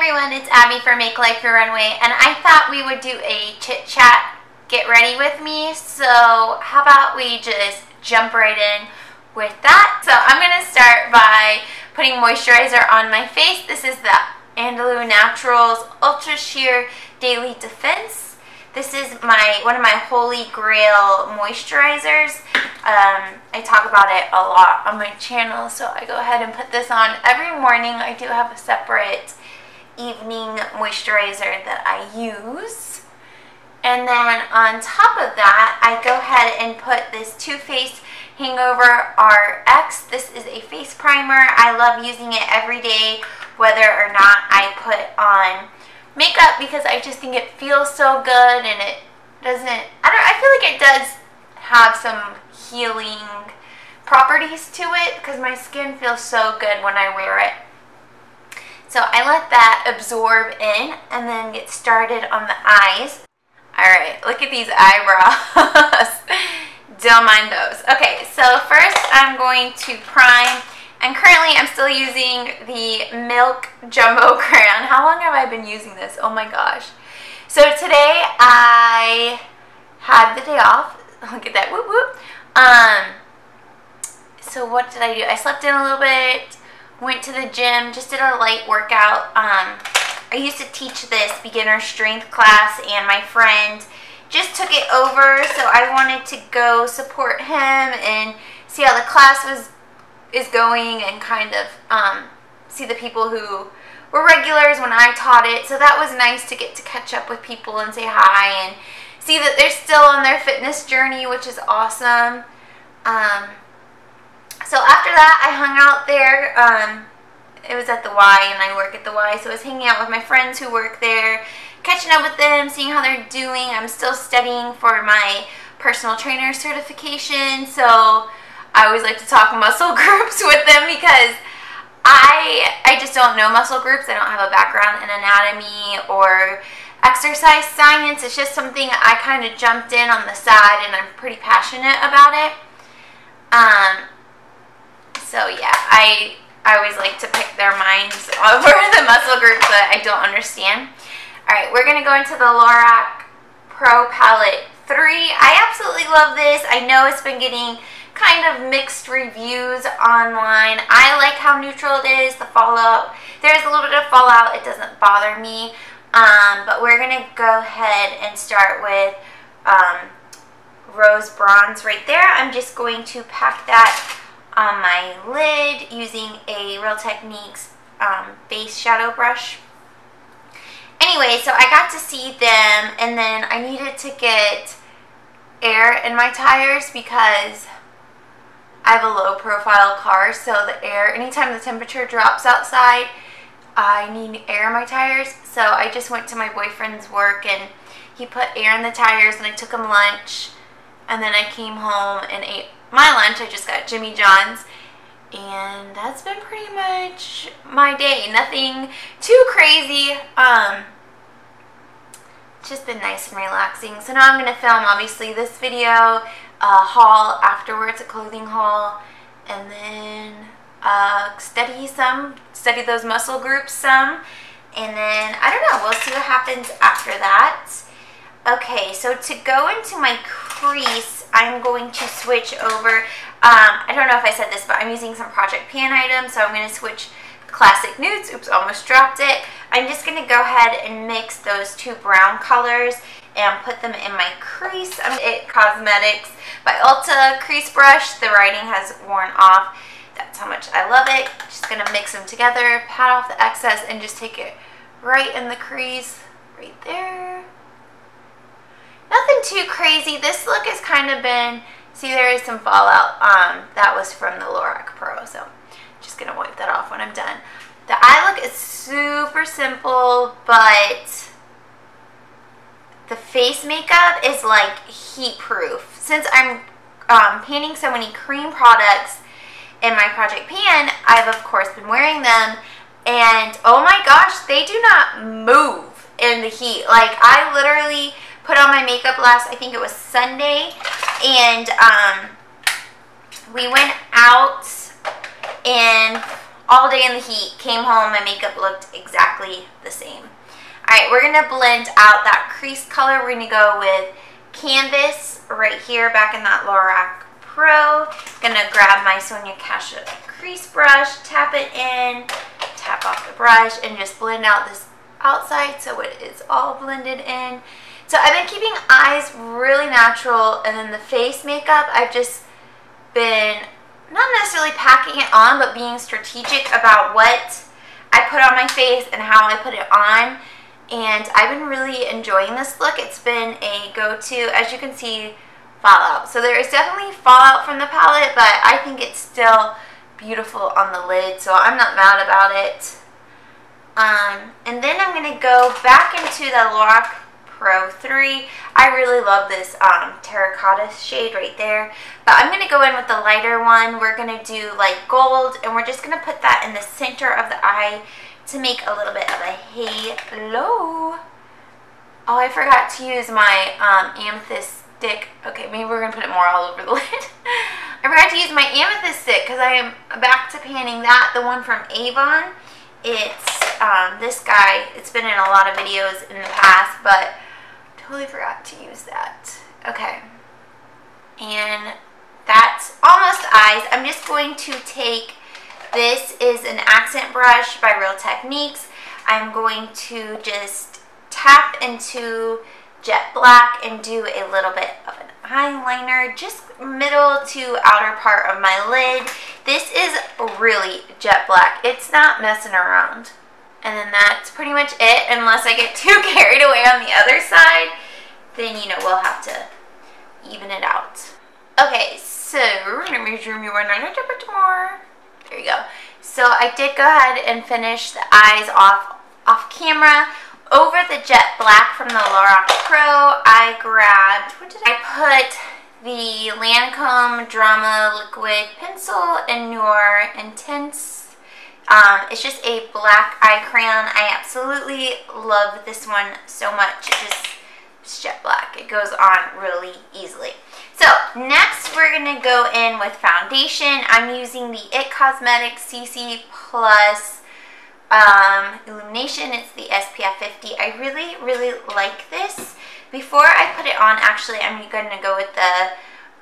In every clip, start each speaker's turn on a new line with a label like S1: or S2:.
S1: everyone, it's Abby for Make Life Your Runway, and I thought we would do a chit chat get ready with me, so how about we just jump right in with that. So I'm going to start by putting moisturizer on my face. This is the Andalou Naturals Ultra Sheer Daily Defense. This is one of my holy grail moisturizers. I talk about it a lot on my channel, so I go ahead and put this on every morning. I do have a separate evening moisturizer that I use. And then on top of that, I go ahead and put this Faced Hangover RX. This is a face primer. I love using it every day, whether or not I put on makeup, because I just think it feels so good, and it doesn't, I feel like it does have some healing properties to it because my skin feels so good when I wear it. So I let that absorb in and then get started on the eyes. Alright, look at these eyebrows. Don't mind those. Okay, so first I'm going to prime, and currently I'm still using the Milk Jumbo Crayon. How long have I been using this? Oh my gosh. So today I had the day off. Look at that, whoop whoop. So what did I do? I slept in a little bit, went to the gym, just did a light workout. I used to teach this beginner strength class, and my friend just took it over, so I wanted to go support him and see how the class is going, and kind of see the people who were regulars when I taught it. So that was nice to get to catch up with people and say hi and see that they're still on their fitness journey, which is awesome. So after that, I hung out there. It was at the Y, and I work at the Y, so I was hanging out with my friends who work there, catching up with them, seeing how they're doing. I'm still studying for my personal trainer certification, so I always like to talk muscle groups with them, because I just don't know muscle groups. I don't have a background in anatomy or exercise science. It's just something I kind of jumped in on the side, and I'm pretty passionate about it. So yeah, I always like to pick their minds over the muscle groups that I don't understand. Alright, we're going to go into the Lorac Pro Palette 3. I absolutely love this. I know it's been getting kind of mixed reviews online. I like how neutral it is. The fallout, there's a little bit of fallout. It doesn't bother me. But we're going to go ahead and start with Rose Bronze right there. I'm just going to pack that on my lid using a Real Techniques base shadow brush. Anyway, so I got to see them, and then I needed to get air in my tires because I have a low profile car, so the air, anytime the temperature drops outside, I need air in my tires. So I just went to my boyfriend's work, and he put air in the tires, and I took him lunch, and then I came home and ate my lunch. I just got Jimmy John's, and that's been pretty much my day. Nothing too crazy. Just been nice and relaxing. So now I'm going to film, obviously, this video, a haul afterwards, a clothing haul, and then study those muscle groups some, and then I don't know, we'll see what happens after that. Okay, so to go into my crease, I'm going to switch over. I don't know if I said this, but I'm using some Project Pan items, so I'm going to switch Classic Nudes. Oops, almost dropped it. I'm just going to go ahead and mix those two brown colors and put them in my crease. It Cosmetics by Ulta crease brush. The writing has worn off. That's how much I love it. Just going to mix them together, pat off the excess, and just take it right in the crease, right there. Nothing too crazy. This look has kind of been, see, there is some fallout. That was from the Lorac Pro, so just going to wipe that off when I'm done. The eye look is super simple, but the face makeup is like heat proof. Since I'm panning so many cream products in my Project Pan, I've of course been wearing them, and oh my gosh, they do not move in the heat. Like, I literally put on my makeup last, I think it was Sunday, and we went out and all day in the heat, came home, my makeup looked exactly the same. Alright, we're going to blend out that crease color. We're going to go with Canvas right here, back in that Lorac Pro. Going to grab my Sonia Kashuk crease brush, tap it in, tap off the brush, and just blend out this outside so it is all blended in. So I've been keeping eyes really natural, and then the face makeup, I've just been not necessarily packing it on, but being strategic about what I put on my face and how I put it on. And I've been really enjoying this look. It's been a go-to, as you can see, fallout. So there is definitely fallout from the palette, but I think it's still beautiful on the lid, so I'm not mad about it. And then I'm going to go back into the Lorac Pro 3. I really love this terracotta shade right there, but I'm going to go in with the lighter one. We're going to do like gold, and we're just going to put that in the center of the eye to make a little bit of a halo. Oh, I forgot to use my amethyst stick. Okay, maybe we're going to put it more all over the lid. I forgot to use my amethyst stick because I am back to panning that, the one from Avon. It's this guy. It's been in a lot of videos in the past, but totally forgot to use that. Okay. And that's almost eyes. I'm just going to take, this is an accent brush by Real Techniques. I'm going to just tap into jet black and do a little bit of an eyeliner, just middle to outer part of my lid. This is really jet black. It's not messing around. And then that's pretty much it, unless I get too carried away on the other side. Then, you know, we'll have to even it out. Okay, so we're going to measure me one a little bit more. There you go. So I did go ahead and finish the eyes off camera. Over the jet black from the Lorac Pro, I grabbed, what did I put? The Lancome Drama Liquid Pencil in Noir Intense. It's just a black eye crayon. I absolutely love this one so much. It's jet black. It goes on really easily. So next we're going to go in with foundation. I'm using the IT Cosmetics CC Plus Illumination. It's the SPF 50. I really, really like this. Before I put it on, actually, I'm going to go with the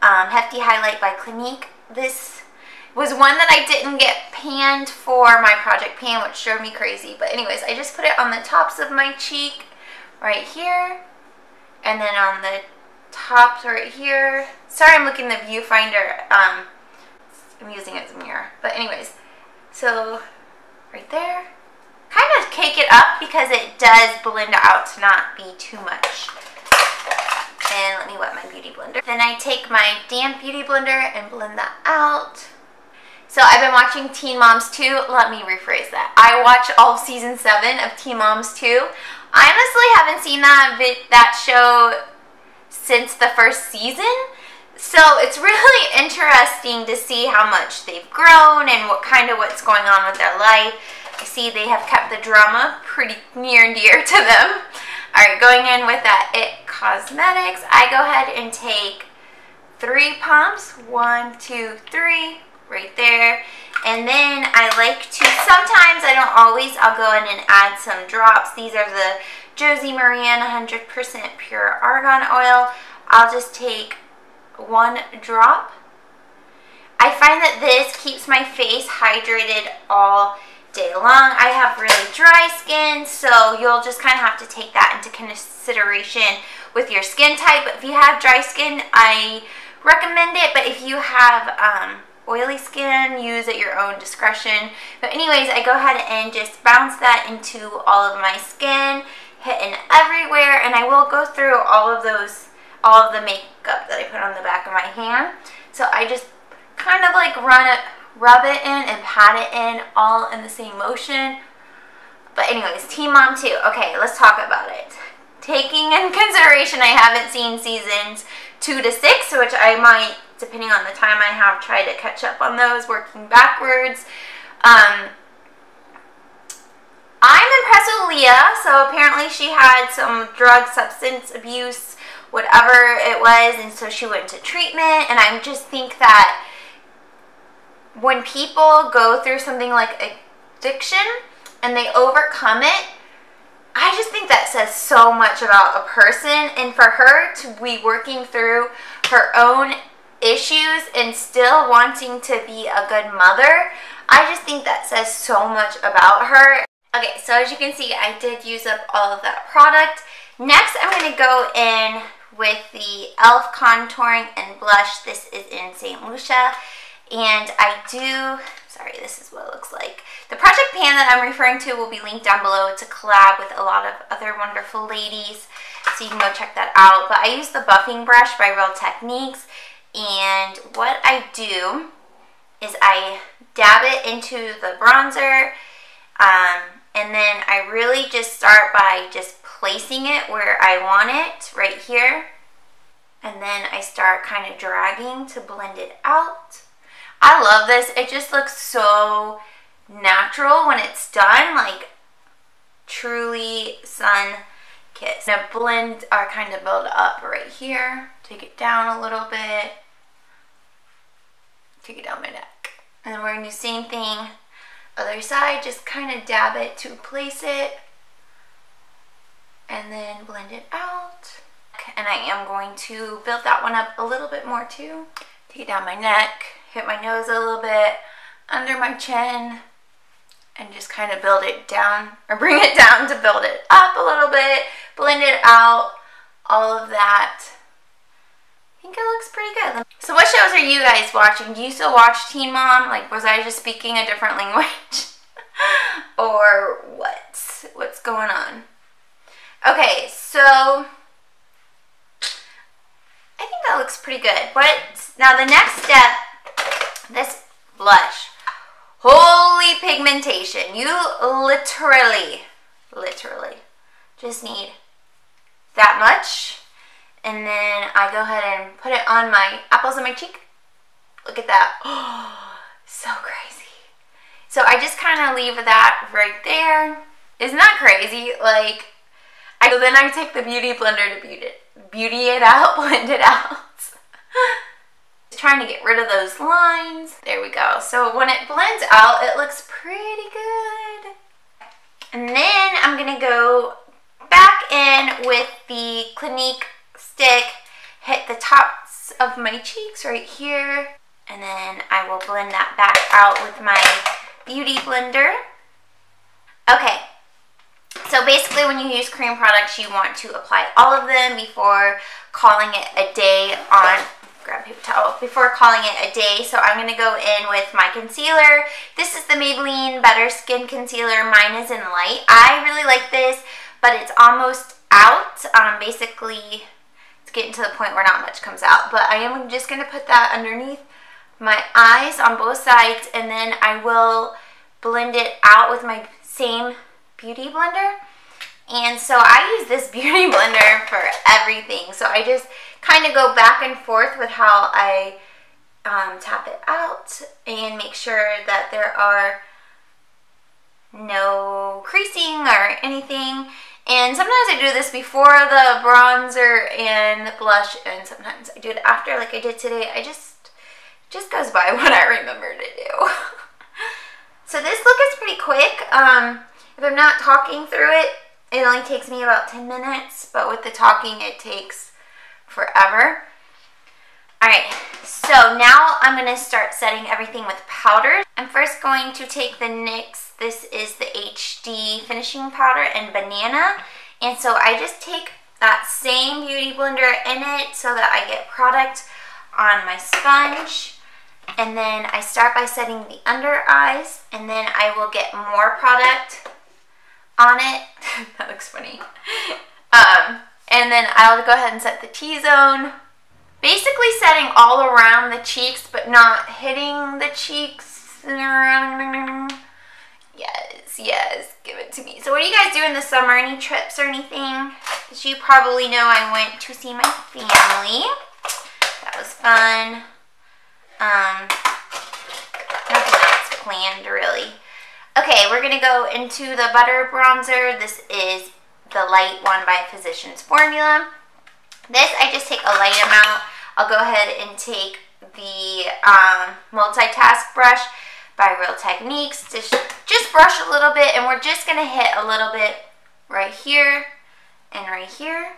S1: Hefty Highlight by Clinique. This was one that I didn't get panned for my Project Pan, which drove me crazy. But anyways, I just put it on the tops of my cheek right here. And then on the tops right here. Sorry, I'm looking at the viewfinder. I'm using it as a mirror. But anyways, so right there. Kind of cake it up because it does blend out to not be too much. And let me wet my beauty blender. Then I take my damp beauty blender and blend that out. So I've been watching Teen Moms 2. Let me rephrase that. I watched all of season 7 of Teen Moms 2. I honestly haven't seen that show since the first season. So it's really interesting to see how much they've grown and what's going on with their life. I see they have kept the drama pretty near and dear to them. Alright, going in with that IT Cosmetics, I go ahead and take 3 pumps. 1, 2, 3, right there. And then I like to, sometimes, I don't always, I'll go in and add some drops. These are the Josie Maran 100% pure argan oil. I'll just take 1 drop. I find that this keeps my face hydrated all day long. I have really dry skin, so you'll just kind of have to take that into consideration with your skin type. But if you have dry skin, I recommend it. But if you have oily skin, use at your own discretion. But anyways, I go ahead and just bounce that into all of my skin, hitting everywhere, and I will go through all of the makeup that I put on the back of my hand. So I just kind of like rub it in and pat it in all in the same motion. But anyways, Teen Mom 2. Okay, let's talk about it. Taking in consideration I haven't seen seasons 2 to 6, which I might, depending on the time I have, try to catch up on those, working backwards. I'm impressed with Leah. So apparently she had some drug substance abuse, whatever it was, and so she went to treatment. And I just think that when people go through something like addiction and they overcome it, I just think that says so much about a person. And for her to be working through her own issues and still wanting to be a good mother, I just think that says so much about her. Okay, so as you can see, I did use up all of that product. Next, I'm going to go in with the e.l.f. contouring and blush. This is in St. Lucia. And I do, sorry, this is what it looks like. The project pan that I'm referring to will be linked down below. It's a collab with a lot of other wonderful ladies, so you can go check that out. But I use the buffing brush by Real Techniques, and what I do is I dab it into the bronzer, and then I really just start by just placing it where I want it, right here. And then I start kind of dragging to blend it out. I love this. It just looks so natural when it's done, like truly sun-kissed. Now blend or kind of build up right here. Take it down a little bit. Take it down my neck. And then we're going to do the same thing. Other side, just kind of dab it to place it. And then blend it out. And I am going to build that one up a little bit more too. Take it down my neck, hit my nose a little bit, under my chin, and just kind of build it down, or bring it down to build it up a little bit, blend it out, all of that. I think it looks pretty good. So what shows are you guys watching? Do you still watch Teen Mom? Like, was I just speaking a different language? Or what? What's going on? Okay, so I think that looks pretty good. Now the next step, this blush. Holy pigmentation. You literally just need that much. And then I go ahead and put it on my apples of my cheek. Look at that. Oh, so crazy. So I just kind of leave that right there. Isn't that crazy? Like, so then I take the beauty blender to beauty it out, blend it out. Just trying to get rid of those lines. There we go. So when it blends out, it looks pretty good. And then I'm going to go back in with the Clinique stick, hit the tops of my cheeks right here, and then I will blend that back out with my beauty blender. Okay. So basically when you use cream products, you want to apply all of them before calling it a day on, grab a paper towel, before calling it a day. So I'm going to go in with my concealer. This is the Maybelline Better Skin Concealer. Mine is in light. I really like this, but it's almost out. Basically, it's getting to the point where not much comes out. But I am just going to put that underneath my eyes on both sides, and then I will blend it out with my same beauty blender. And so I use this beauty blender for everything. So I just kind of go back and forth with how I tap it out and make sure that there are no creasing or anything. And sometimes I do this before the bronzer and the blush, and sometimes I do it after, like I did today. I just goes by what I remember to do. So this look is pretty quick. If I'm not talking through it, it only takes me about 10 minutes, but with the talking, it takes forever. Alright, so now I'm going to start setting everything with powder. I'm first going to take the NYX, this is the HD finishing powder in Banana, and so I just take that same beauty blender in it so that I get product on my sponge. And then I start by setting the under eyes, and then I will get more product on it. That looks funny. And then I'll go ahead and set the T-zone. Basically setting all around the cheeks, but not hitting the cheeks. Yes, give it to me. So what do you guys do in the summer? Any trips or anything? As you probably know, I went to see my family. That was fun. Nothing else planned really. Okay, we're gonna go into the butter bronzer. This is the light one by Physicians Formula. This I just take a light amount. I'll go ahead and take the multitask brush by Real Techniques. Just brush a little bit, and we're just going to hit a little bit right here and right here.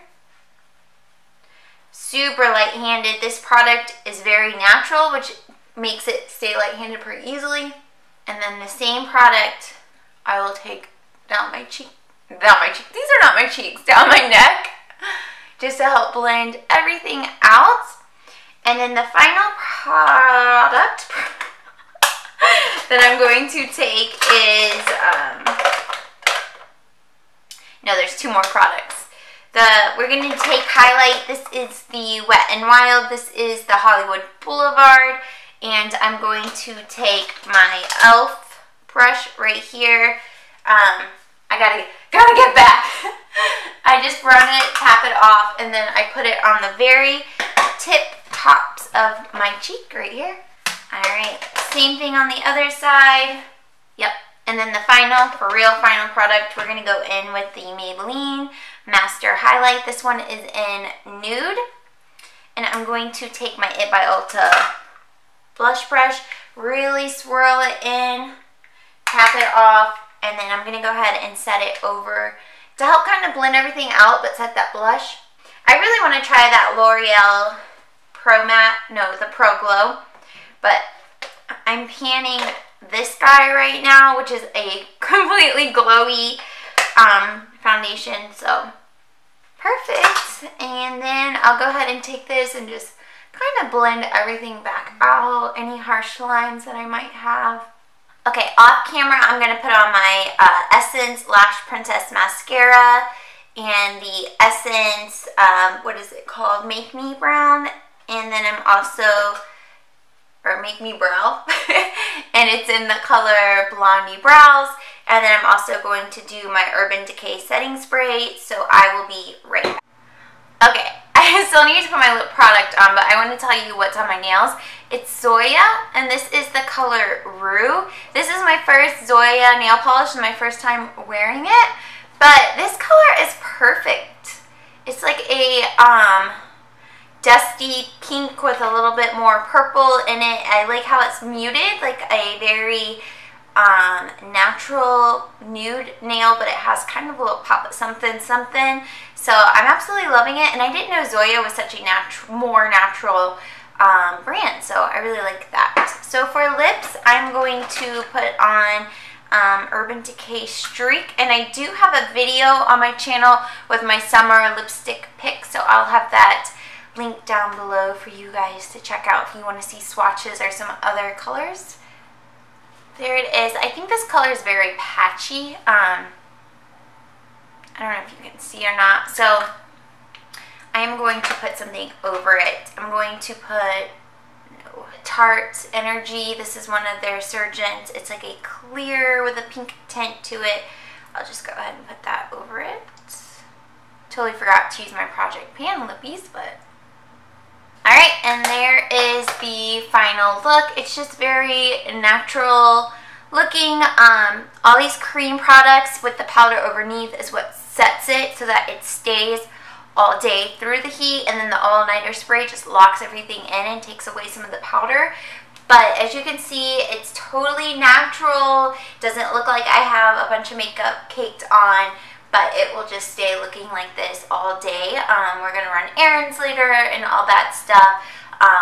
S1: Super light-handed. This product is very natural, which makes it stay light-handed pretty easily. And then the same product, I will take down my cheek. These are not my cheeks. Down my neck, just to help blend everything out. And then the final product that I'm going to take is, no, there's two more products. We're going to take highlight. This is the Wet n Wild. This is the Hollywood Boulevard. And I'm going to take my e.l.f. brush right here. I gotta get back. I just run it, tap it off, and then I put it on the very tip tops of my cheek right here. Alright, same thing on the other side. Yep. And then the final, for real final product, we're going to go in with the Maybelline Master Highlight. This one is in Nude. And I'm going to take my It by Ulta blush brush, really swirl it in, tap it off, and then I'm going to go ahead and set it over to help kind of blend everything out, but set that blush. I really want to try that L'Oreal Pro Matte, no, the Pro Glow, but I'm panning this guy right now, which is a completely glowy foundation, so perfect. And then I'll go ahead and take this and just kind of blend everything back out, any harsh lines that I might have. Okay, off camera, I'm going to put on my Essence Lash Princess Mascara and the Essence, what is it called? Make Me Brown. And then I'm also, or Make Me Brow, and it's in the color Blondie Brows. And then I'm also going to do my Urban Decay setting spray, so I will be right back. Okay, I still need to put my lip product on, but I want to tell you what's on my nails. It's Zoya, and this is the color Rue. This is my first Zoya nail polish and my first time wearing it, but this color is perfect. It's like a dusty pink with a little bit more purple in it. I like how it's muted, like a very natural nude nail, but it has kind of a little pop of something. So I'm absolutely loving it, and I didn't know Zoya was such a more natural brand, so I really like that. So for lips, I'm going to put on Urban Decay Streak, and I do have a video on my channel with my summer lipstick pick, so I'll have that linked down below for you guys to check out if you want to see swatches or some other colors. There it is. I think this color is very patchy. I don't know if you can see or not. So I am going to put something over it. I'm going to put Tarte Energy. This is one of their Surgeons. It's like a clear with a pink tint to it. I'll just go ahead and put that over it. Totally forgot to use my Project Pan lippies, but alright, and there is the final look. It's just very natural looking. All these cream products with the powder underneath is what sets it so that it stays all day through the heat, and then the all-nighter spray just locks everything in and takes away some of the powder. But as you can see, it's totally natural. Doesn't look like I have a bunch of makeup caked on, but it will just stay looking like this all day. We're going to run errands later and all that stuff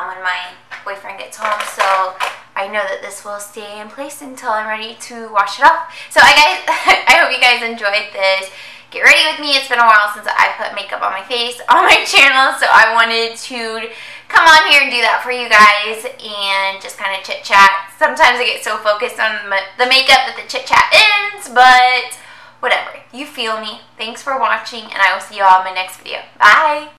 S1: when my boyfriend gets home, so I know that this will stay in place until I'm ready to wash it off. So I hope you guys enjoyed this. Get ready with me. It's been a while since I put makeup on my face on my channel, so I wanted to come on here and do that for you guys and just kind of chit chat. Sometimes I get so focused on the makeup that the chit chat ends, but whatever. You feel me. Thanks for watching, and I will see you all in my next video. Bye!